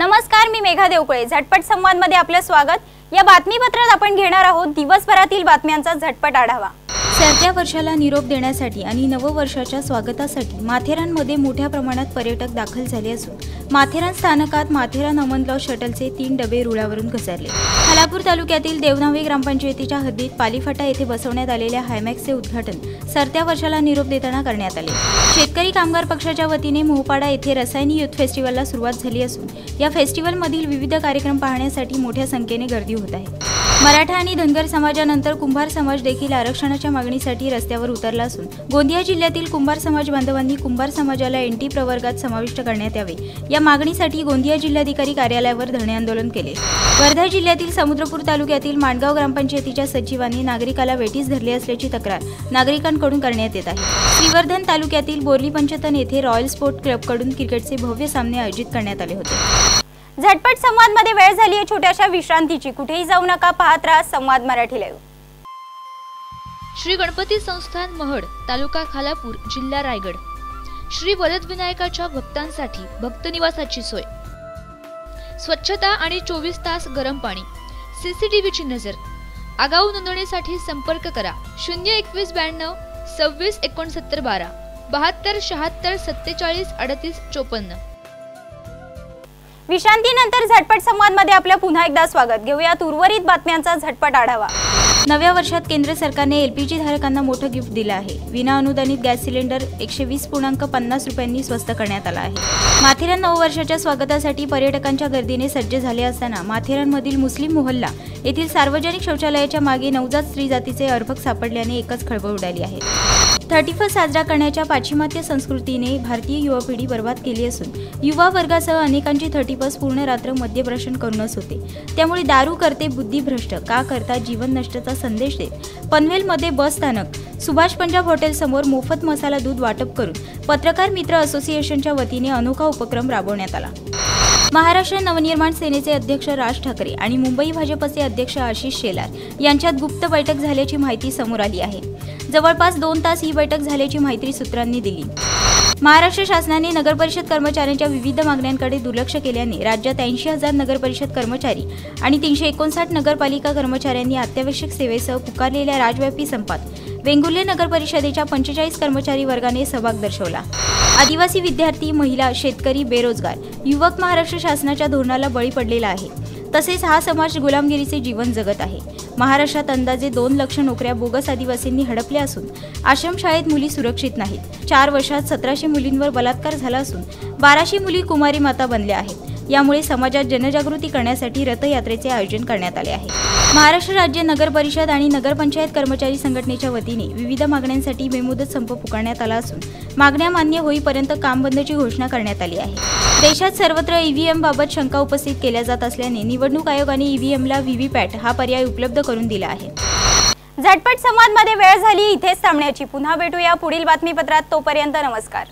नमस्कार, मी मेघा देवकुळे। झटपट संवादमध्ये आपले स्वागत। या बातमीपत्रात आपण घेणार आहोत दिवसभरातील बातम्यांचा झटपट आढावा। सरत्या वर्षाला निरोप देण्यासाठी आणि नववर्षाच्या स्वागतासाठी माथेरानमध्ये मोठ्या प्रमाणात पर्यटक दाखल झाले असून माथेरान स्थानकात माथेरान अमनगाव शटलचे 3 डबे रुळावरून घसरले। खालापूर तालुक्यातील देवनावे ग्रामपंचायतीच्या हद्दीत पालीफाटा येथे बसवण्यात आलेल्या हायमॅक्सचे उद्घाटन सरत्या वर्षाला निरोप देताना करण्यात आले। शेतकरी कामगार पक्षाच्या वतीने मोहपाडा येथे रसायनी युथ फेस्टिवलला सुरुवात झाली असून या फेस्टिवलमधील विविध कार्यक्रम पाहण्यासाठी मोठ्या संख्येने गर्दी होत आहे। मराठा आणि धनगर समाजानंतर कुंभार समाज देखील आरक्षणाच्या मागणीसाठी रस्त्यावर उतरला असून गोंदिया जिल्ह्यातील कुंभार समाज बांधवांनी कुंभार समाजाला एनटी प्रवर्गात समाविष्ट करण्यात यावे या मागणीसाठी गोंदिया जिल्हाधिकारी कार्यालयावर धरणे आंदोलन केले। वर्धा जिल्ह्यातील समुद्रपूर तालुक्यातील माणगाव ग्रामपंचायतीच्या सचिवांनी नागरिकाला वेठीस धरले असल्याची तक्रार नागरिकांकडून करण्यात येत आहे। श्रीवर्धन तालुक्यातील बोर्ली पंचतन येथे रॉयल स्पोर्ट क्लबकडून क्रिकेटचे भव्य सामने आयोजित करण्यात आले होते। झटपट संवादमध्ये वेळ झाली आहे छोट्याशा विश्रांतीची। कुठेही जाऊ नका, पाहत राहा संवाद मराठी लाईव्ह। श्री गणपती संस्थान महड, तालुका खालापूर, जिल्हा रायगड। श्री वरद विनायकाच्या भक्तांसाठी भक्त निवासाची सोय, स्वच्छता आणि 24 तास गरम पाणी, सीसीटीव्हीची नजर। आगाऊ नोंदणीसाठी संपर्क करा 02192 26 69 12 72 76 47 38 54। विश्रांतीनंतर झटपट संवादमध्ये आपलं पुन्हा एकदा स्वागत। घेऊयात उर्वरित बातम्यांचा झटपट आढावा। नव्या वर्षात केंद्र सरकारने एलपीजी धारकांना मोठं गिफ्ट दिलं आहे। विना अनुदानित गॅस सिलेंडर 120.50 रुपयांनी स्वस्त करण्यात आला आहे। माथेरान नववर्षाच्या स्वागतासाठी पर्यटकांच्या गर्दीने सज्ज झाले असताना माथेरानमधील मुस्लिम मोहल्ला येथील सार्वजनिक शौचालयाच्या मागे नवजात स्त्री जातीचे अर्भक सापडल्याने एकच खळबळ उडाली आहे। 31 साजरा करण्याच्या पाश्चिमात्य संस्कृतीने भारतीय युवा पिढी बर्बाद केली असून युवा वर्गासह अनेकांची 31 पूर्ण रात्र मद्यप्राशन करूनच होते। त्यामुळे दारू करते बुद्धिभ्रष्ट, का करता जीवन नष्टचा संदेश देत पनवेलमध्ये बस स्थानक सुभाष पंजाब हॉटेल समोर मोफत मसाला दूध वाटप करून पत्रकार मित्र असोसिएशनच्या वतीने अनोखा उपक्रम राबवण्यात आला। महाराष्ट्र नवनिर्माण सेनेचे अध्यक्ष राज ठाकरे आणि मुंबई भाजपचे अध्यक्ष आशिष शेलार यांच्यात गुप्त बैठक झाल्याची माहिती समोर आली आहे। जवळपास 2 तास ही बैठक झाल्याची माहिती सूत्रांनी दिली। महाराष्ट्र शासनाने नगरपरिषद कर्मचाऱ्यांच्या विविध मागण्यांकडे दुर्लक्ष केल्याने राज्यात 80,000 नगरपरिषद कर्मचारी आणि 359 नगरपालिका कर्मचाऱ्यांनी अत्यावश्यक सेवेसह पुकारलेल्या राज्यव्यापी संपात वेंगुर्ले नगरपरिषदेच्या 45 कर्मचारी वर्गाने सहभाग दर्शवला। आदिवासी विद्यार्थी, महिला, शेतकरी, बेरोजगार युवक महाराष्ट्र शासनाच्या धोरणाला बळी पडलेला आहे। तसेच हा समाज गुलामगिरीचे जीवन जगत आहे। महाराष्ट्रात अंदाजे 2 लाख नोकऱ्या बोगस आदिवासींनी हडपल्या असून आश्रमशाळेत मुली सुरक्षित नाहीत। 4 वर्षात 1700 मुलींवर बलात्कार झाला असून 1200 मुली कुमारी माता बनल्या आहेत। यामुळे समाजात जनजागृती करण्यासाठी रथयात्रेचे आयोजन करण्यात आले आहे। महाराष्ट्र राज्य नगर परिषद आणि नगरपंचायत कर्मचारी संघटनेच्या वतीने विविध मागण्यांसाठी बेमुदत संप पुकारण्यात आला असून मागण्या मान्य होईपर्यंत काम बंदची घोषणा करण्यात आली आहे। देशात सर्वत्र ईव्हीएम बाबत शंका उपस्थित केल्या जात असल्याने निवडणूक आयोगाने ईव्हीएमला व्हीव्हीपॅट हा पर्याय उपलब्ध करून दिला आहे। झटपट संवादमध्ये वेळ झाली इथेच थांबण्याची। पुन्हा भेटूया पुढील बातमीपत्रात। तोपर्यंत नमस्कार।